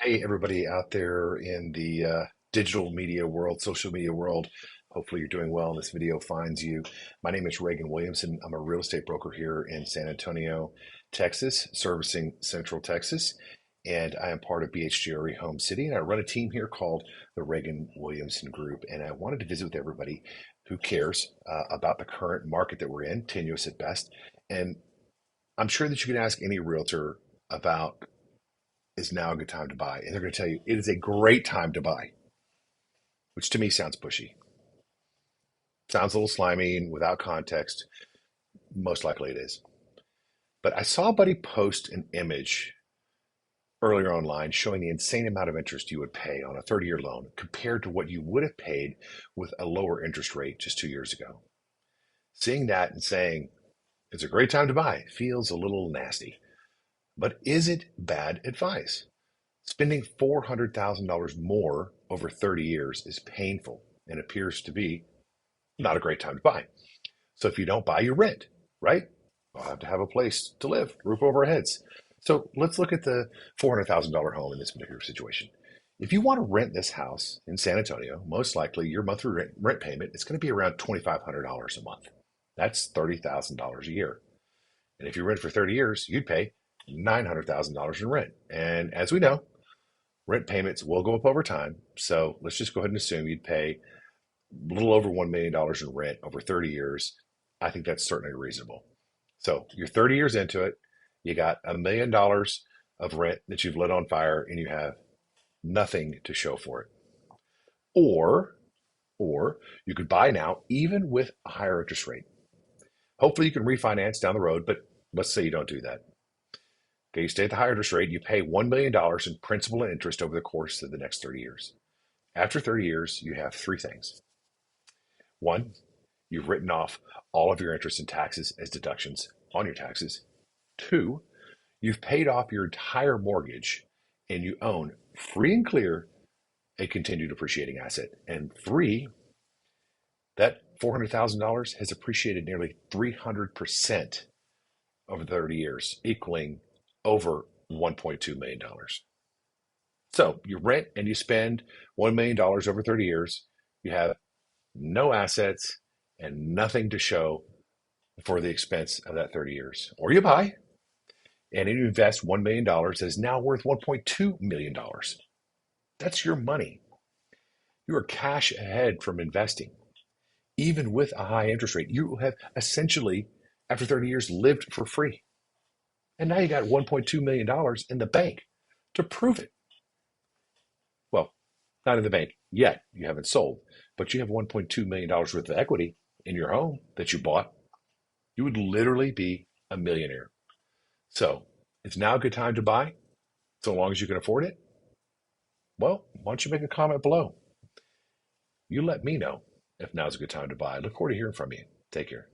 Hey, everybody out there in the digital media world, social media world. Hopefully, you're doing well and this video finds you. My name is Reagan Williamson. I'm a real estate broker here in San Antonio, Texas, servicing Central Texas. And I am part of BHGRE Homecity. And I run a team here called the Reagan Williamson Group. And I wanted to visit with everybody who cares about the current market that we're in, tenuous at best. And I'm sure that you can ask any realtor about is now a good time to buy. And they're going to tell you it is a great time to buy, which to me sounds pushy. Sounds a little slimy and without context. Most likely it is. But I saw a buddy post an image earlier online showing the insane amount of interest you would pay on a 30-year loan compared to what you would have paid with a lower interest rate just 2 years ago. Seeing that and saying it's a great time to buy feels a little nasty. But is it bad advice? Spending $400,000 more over 30 years is painful and appears to be not a great time to buy. So if you don't buy, you rent, right? You'll have to have a place to live, roof over our heads. So let's look at the $400,000 home in this particular situation. If you want to rent this house in San Antonio, most likely your monthly rent payment is going to be around $2,500 a month. That's $30,000 a year. And if you rent for 30 years, you'd pay $900,000 in rent. And as we know, rent payments will go up over time. So let's just go ahead and assume you'd pay a little over $1 million in rent over 30 years. I think that's certainly reasonable. So you're 30 years into it. You got $1 million of rent that you've lit on fire and you have nothing to show for it. Or, or you could buy now even with a higher interest rate. Hopefully you can refinance down the road, but let's say you don't do that. Okay, you stay at the higher interest rate, you pay $1 million in principal and interest over the course of the next 30 years. After 30 years, you have three things. One, you've written off all of your interest and taxes as deductions on your taxes. Two, you've paid off your entire mortgage and you own free and clear a continued appreciating asset. And three, that $400,000 has appreciated nearly 300% over 30 years, equaling over $1.2 million. So you rent and you spend $1 million over 30 years. You have no assets and nothing to show for the expense of that 30 years. Or you buy and you invest $1 million that is now worth $1.2 million. That's your money. You are cash ahead from investing. Even with a high interest rate, you have essentially, after 30 years, lived for free. And now you got $1.2 million in the bank to prove it. Well, not in the bank yet. You haven't sold, but you have $1.2 million worth of equity in your home that you bought. You would literally be a millionaire. So it's now a good time to buy, so long as you can afford it. Well, why don't you make a comment below? You let me know if now's a good time to buy. I look forward to hearing from you. Take care.